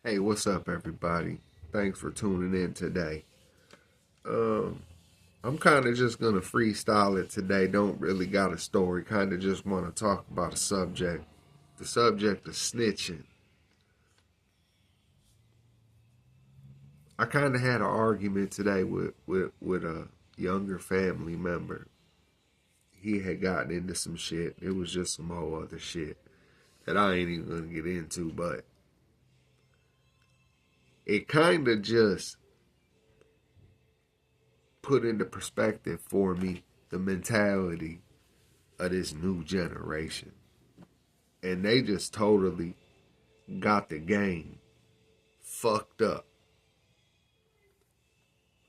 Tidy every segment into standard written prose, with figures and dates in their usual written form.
Hey, what's up, everybody? Thanks for tuning in today. Um, I'm kind of just gonna freestyle it today. Don't really got a story. Kind of just want to talk about a subject. The subject of snitching. I kind of had an argument today with a younger family member. He had gotten into some shit. It was just some whole other shit that I ain't even gonna get into, but it kind of just put into perspective for me the mentality of this new generation. And they just totally got the game fucked up.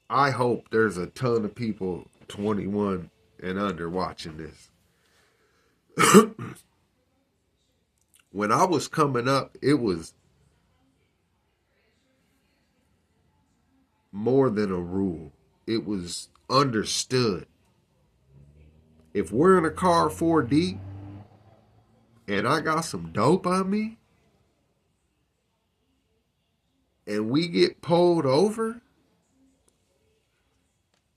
I hope there's a ton of people 21 and under watching this. When I was coming up, it was more than a rule. It was understood. If we're in a car 4 deep and I got some dope on me and we get pulled over,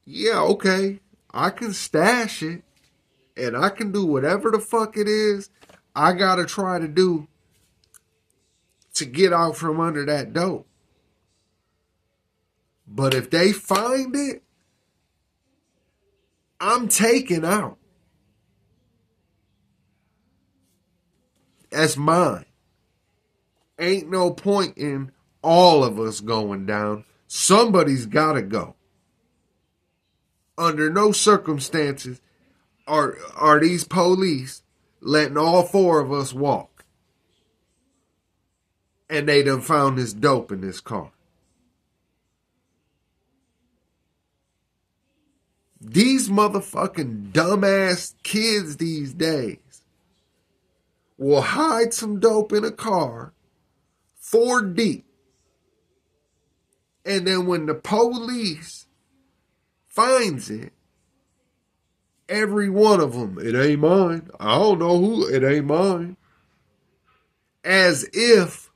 yeah, okay, I can stash it and I can do whatever the fuck it is I gotta try to do to get out from under that dope. But if they find it, I'm taking out. That's mine. Ain't no point in all of us going down. Somebody's gotta go. Under no circumstances are these police letting all four of us walk. And they done found this dope in this car. These motherfucking dumbass kids these days will hide some dope in a car 4 deep. And then when the police finds it, every one of them, it ain't mine. I don't know who, it ain't mine. As if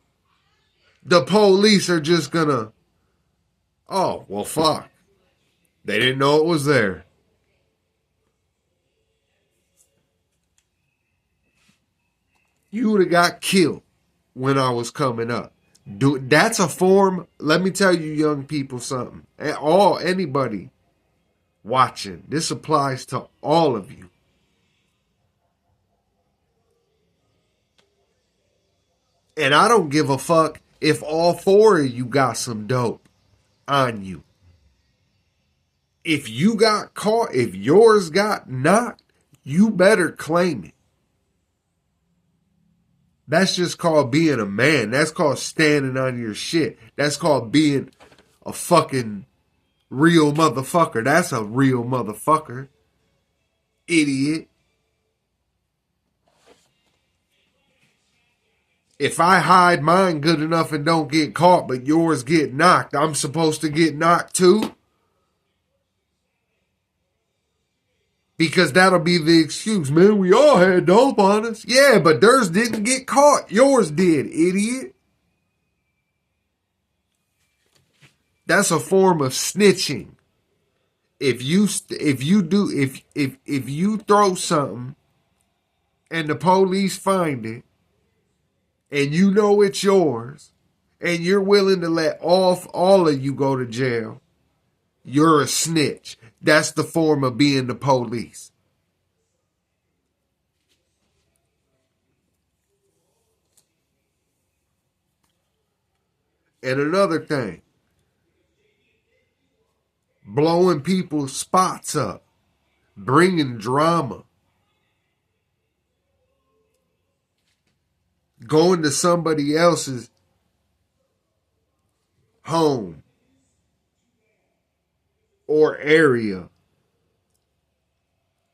the police are just gonna, oh, well, fuck. They didn't know it was there. You would have got killed when I was coming up. That's a form. Let me tell you, young people, something. Anybody watching, this applies to all of you. And I don't give a fuck if all four of you got some dope on you. If you got caught, if yours got knocked, you better claim it. That's just called being a man. That's called standing on your shit. That's called being a fucking real motherfucker. That's a real motherfucker. Idiot. If I hide mine good enough and don't get caught, but yours get knocked, I'm supposed to get knocked too? Because that'll be the excuse. Man, we all had dope on us. Yeah, but theirs didn't get caught. Yours did, idiot. That's a form of snitching. If you throw something and the police find it and you know it's yours and you're willing to let all of you go to jail, you're a snitch. That's the form of being the police. And another thing, blowing people's spots up, bringing drama, going to somebody else's home or area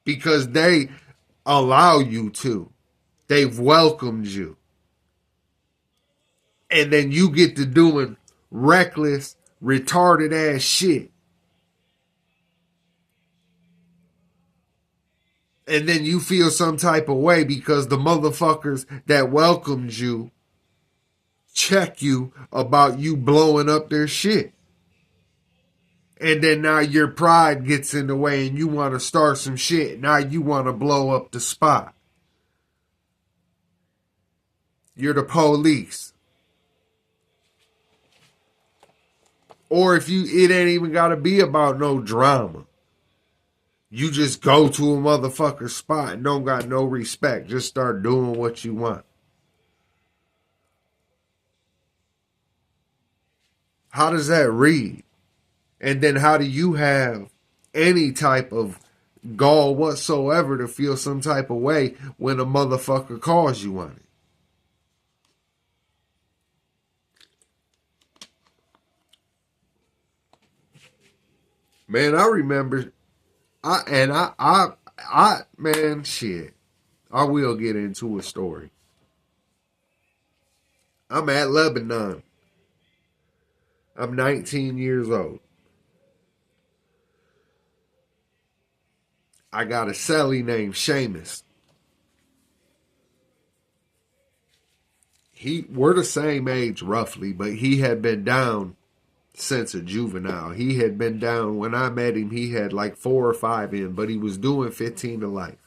because they allow you to. They've welcomed you. And then you get to doing reckless, retarded ass shit. And then you feel some type of way because the motherfuckers that welcomed you check you about you blowing up their shit. And then now your pride gets in the way and you want to start some shit. Now you want to blow up the spot. You're the police. Or if you, it ain't even got to be about no drama. You just go to a motherfucker's spot and don't got no respect. Just start doing what you want. How does that read? And then how do you have any type of gall whatsoever to feel some type of way when a motherfucker calls you on it? Man, I remember, man, shit. I will get into a story. I'm at Lebanon. I'm 19 years old. I got a cellie named Seamus. We're the same age roughly, but he had been down since a juvenile. He had been down when I met him. He had like 4 or 5 in, but he was doing 15 to life.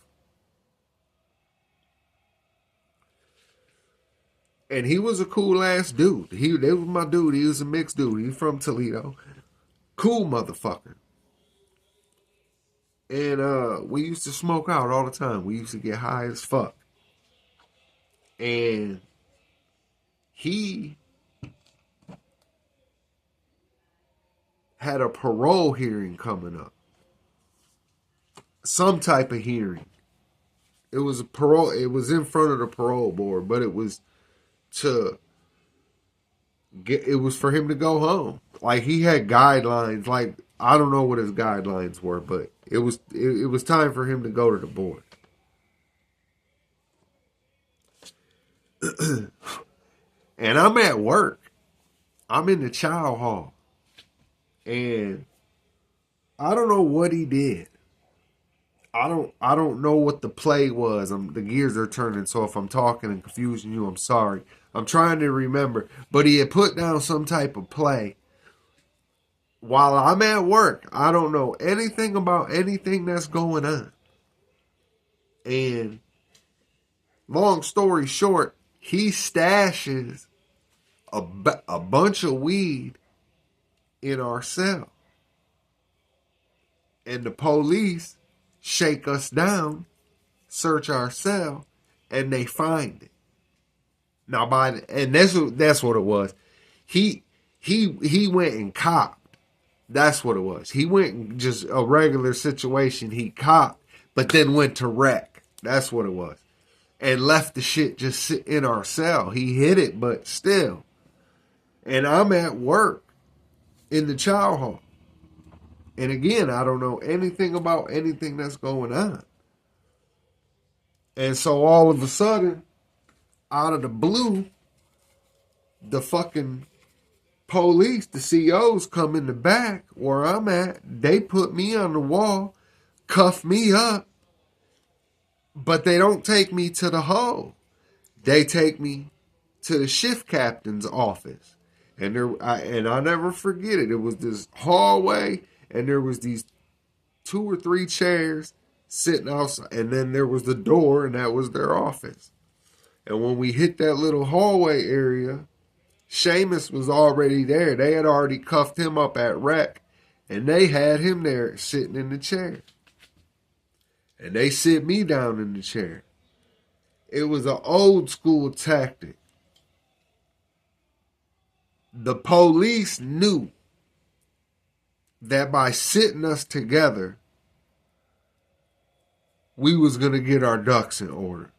And he was a cool ass dude. They was my dude. He was a mixed dude. He from Toledo. Cool motherfucker. And we used to smoke out all the time. We used to get high as fuck. And he had a parole hearing coming up. Some type of hearing. It was in front of the parole board, but it was for him to go home. Like he had guidelines, like I don't know what his guidelines were, but it was time for him to go to the board. And I'm at work. I'm in the chow hall. And I don't know what he did. I don't know what the play was. The gears are turning, so if I'm talking and confusing you, I'm sorry. I'm trying to remember. But he had put down some type of play. While I'm at work, I don't know anything about anything that's going on. And long story short, he stashes a bunch of weed in our cell. And the police shake us down, search our cell, and they find it. Now that's what it was. He went and copped. That's what it was. He went and just a regular situation. He copped, but then went to wreck. That's what it was. And left the shit just sit in our cell. He hid it, but still. And I'm at work in the chow hall. And again, I don't know anything about anything that's going on. And so all of a sudden, out of the blue, the fucking police, the COs come in the back where I'm at. They put me on the wall, cuff me up, but they don't take me to the hole. They take me to the shift captain's office. And I never forget it. It was this hallway, and there was these 2 or 3 chairs sitting outside, and then there was the door, and that was their office. And when we hit that little hallway area, Seamus was already there. They had already cuffed him up at rec, and they had him there sitting in the chair. And they sit me down in the chair. It was an old school tactic. The police knew that by sitting us together, we was going to get our ducks in order.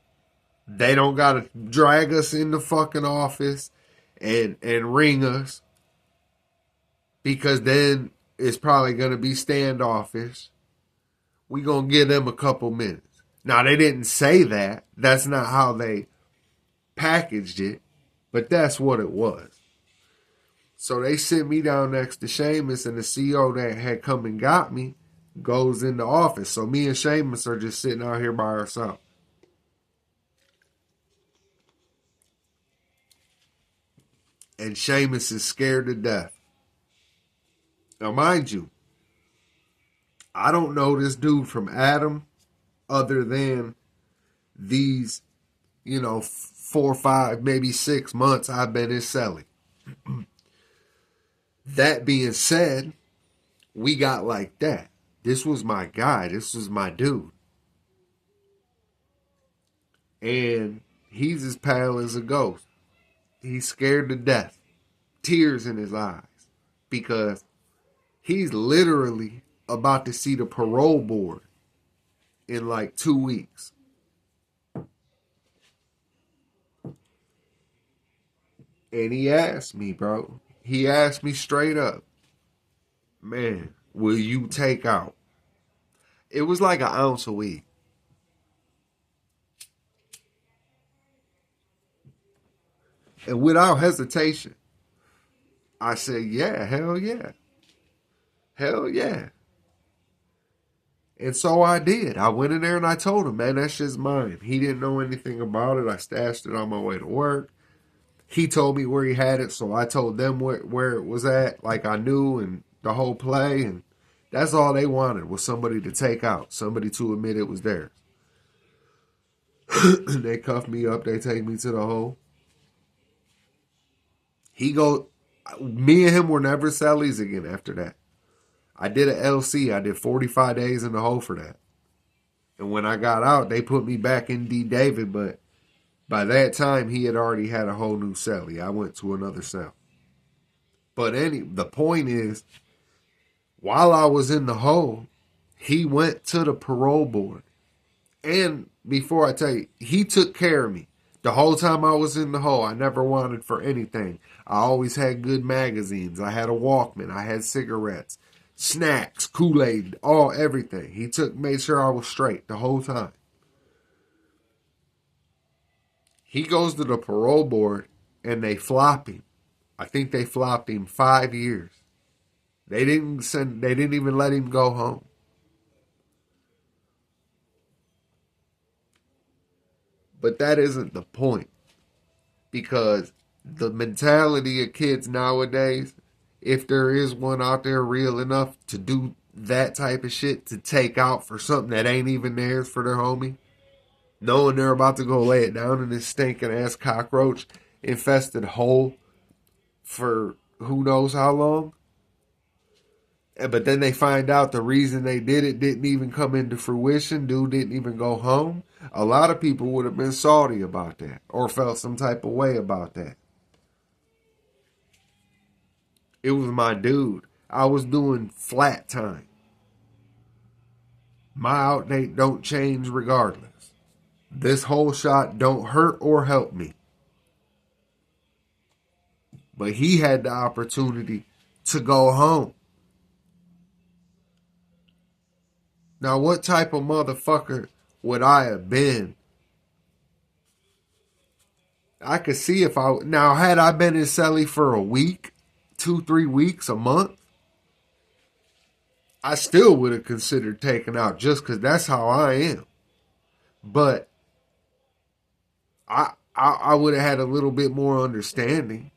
They don't got to drag us in the fucking office and ring us, because then it's probably going to be standoffish. We going to give them a couple minutes. Now, they didn't say that. That's not how they packaged it, but that's what it was. So they sit me down next to Seamus, and the CO that had come and got me goes in the office. So me and Seamus are just sitting out here by ourselves. And Seamus is scared to death. Now, mind you, I don't know this dude from Adam other than these, 4, 5, maybe 6 months I've been in Selly. That being said, we got like that. This was my guy. This was my dude. And he's as pale as a ghost. He's scared to death. Tears in his eyes. Because he's literally about to see the parole board in like 2 weeks. And he asked me, bro. He asked me straight up, man, will you take out? It was like an ounce a week. And without hesitation, I said, yeah, hell yeah. Hell yeah. And so I did. I went in there and I told him, man, that shit's mine. He didn't know anything about it. I stashed it on my way to work. He told me where he had it, so I told them where it was at, like I knew, and the whole play. And that's all they wanted was somebody to take out, somebody to admit it was theirs. They cuff me up. They take me to the hole. Me and him were never cellies again after that. I did an LC. I did 45 days in the hole for that. And when I got out, they put me back in D. David, but by that time, he had already had a whole new cellie. I went to another cell. But the point is, while I was in the hole, he went to the parole board. And before I tell you, he took care of me. The whole time I was in the hole, I never wanted for anything. I always had good magazines. I had a Walkman. I had cigarettes, snacks, Kool-Aid, everything. He made sure I was straight the whole time. He goes to the parole board and they flop him. I think they flopped him 5 years. They didn't even let him go home. But that isn't the point. Because the mentality of kids nowadays, if there is one out there real enough to do that type of shit, to take out for something that ain't even theirs for their homie, knowing they're about to go lay it down in this stinking ass cockroach infested hole for who knows how long. But then they find out the reason they did it didn't even come into fruition. Dude didn't even go home. A lot of people would have been salty about that or felt some type of way about that. It was my dude. I was doing flat time. My outdate don't change regardless. This whole shot don't hurt or help me. But he had the opportunity to go home. Now, what type of motherfucker would I have been? I could see if had I been in Selly for a week, 2, 3 weeks, a month, I still would have considered taking out just because that's how I am. But I would have had a little bit more understanding.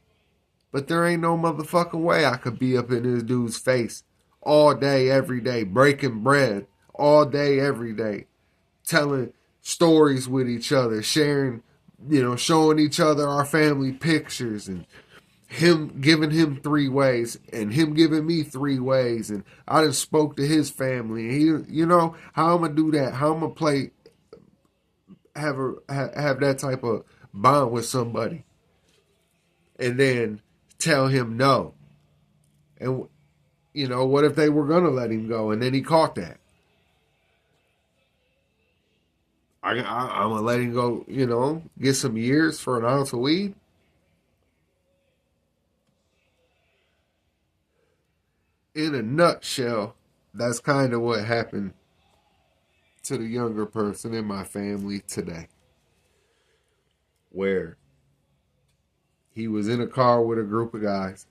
But there ain't no motherfucking way I could be up in this dude's face all day, every day, breaking bread all day, every day, telling stories with each other, sharing, showing each other our family pictures, and him giving him 3 ways and him giving me 3 ways. And I done spoke to his family. And he, how I'm going to do that? How I'm going to have that type of bond with somebody? And then tell him no. And, what if they were going to let him go? And then he caught that. I'm going to let him go, get some years for an ounce of weed? In a nutshell, that's kind of what happened to the younger person in my family today. Where he was in a car with a group of guys.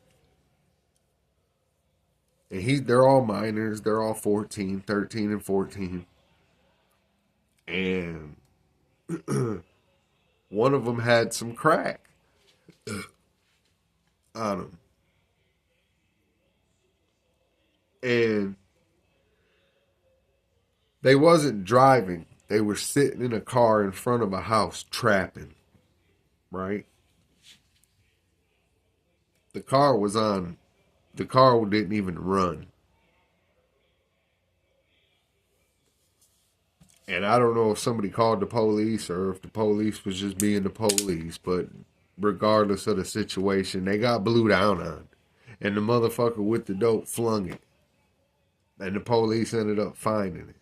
And they're all minors. They're all 13 and 14. And one of them had some crack. on him. And they wasn't driving. They were sitting in a car in front of a house trapping, right? The car was on. The car didn't even run. And I don't know if somebody called the police or if the police was just being the police, but regardless of the situation, they got blew down on. And the motherfucker with the dope flung it. And the police ended up finding it.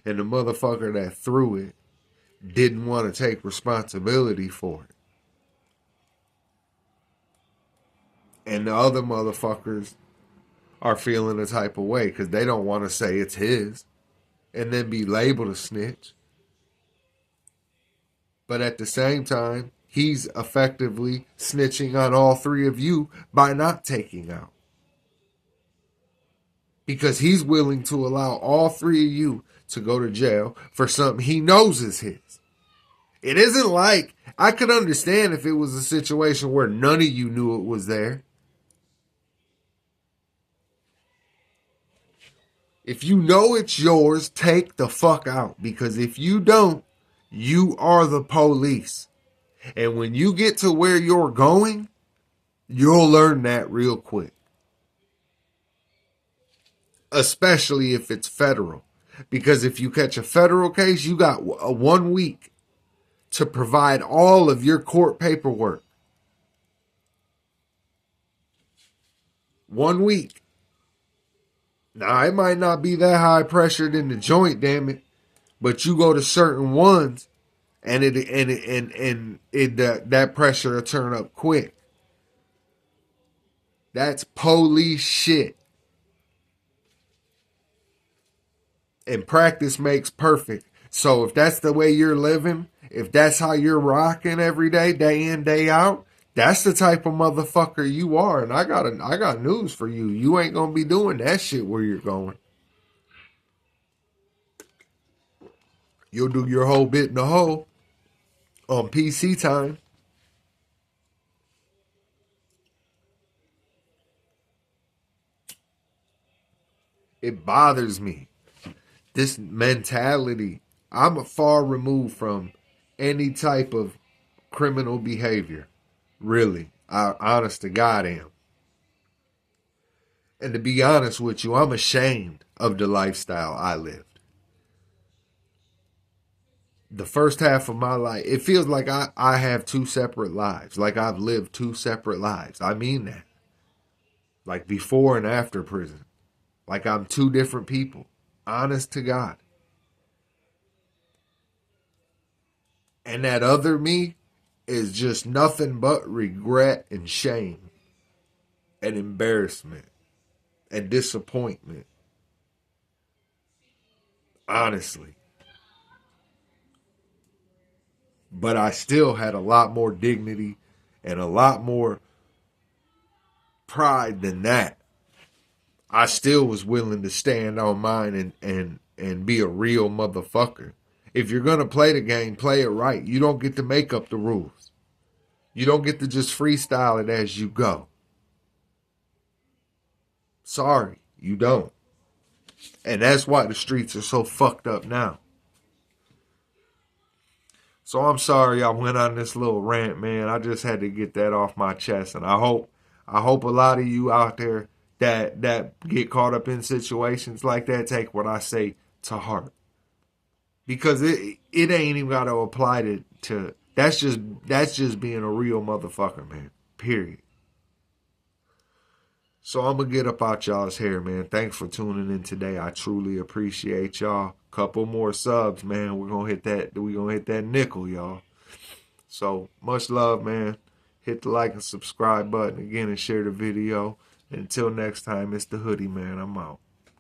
And the motherfucker that threw it didn't want to take responsibility for it. And the other motherfuckers are feeling a type of way because they don't want to say it's his and then be labeled a snitch. But at the same time, he's effectively snitching on all three of you by not taking out. Because he's willing to allow all three of you to go to jail for something he knows is his. It isn't like, I could understand if it was a situation where none of you knew it was there. If you know it's yours, take the fuck out. Because if you don't, you are the police. And when you get to where you're going, you'll learn that real quick. Especially if it's federal. Because if you catch a federal case, you got 1 week to provide all of your court paperwork. 1 week. Now, it might not be that high pressured in the joint, damn it, but you go to certain ones, and that pressure will turn up quick. That's police shit. And practice makes perfect. So if that's the way you're living, if that's how you're rocking every day, day in, day out, that's the type of motherfucker you are. And I got news for you. You ain't gonna be doing that shit where you're going. You'll do your whole bit in the hole on PC time. It bothers me. This mentality. I'm far removed from any type of criminal behavior. Really. Honest to God am. And to be honest with you, I'm ashamed of the lifestyle I lived. The first half of my life, it feels like I have two separate lives. Like I've lived two separate lives. I mean that. Like before and after prison. Like I'm two different people. Honest to God. And that other me is just nothing but regret and shame and embarrassment and disappointment. Honestly. But I still had a lot more dignity and a lot more pride than that. I still was willing to stand on mine and be a real motherfucker. If you're going to play the game, play it right. You don't get to make up the rules. You don't get to just freestyle it as you go. Sorry, you don't. And that's why the streets are so fucked up now. So I'm sorry I went on this little rant, man. I just had to get that off my chest. And I hope a lot of you out there that get caught up in situations like that take what I say to heart. Because it ain't even got to apply to that's just being a real motherfucker, man. Period. So I'm gonna get up out y'all's hair, man. Thanks for tuning in today. I truly appreciate y'all. Couple more subs, man. We're gonna hit that nickel, y'all. So much love, man. Hit the like and subscribe button again and share the video. Until next time, it's the Hoodie Man. I'm out.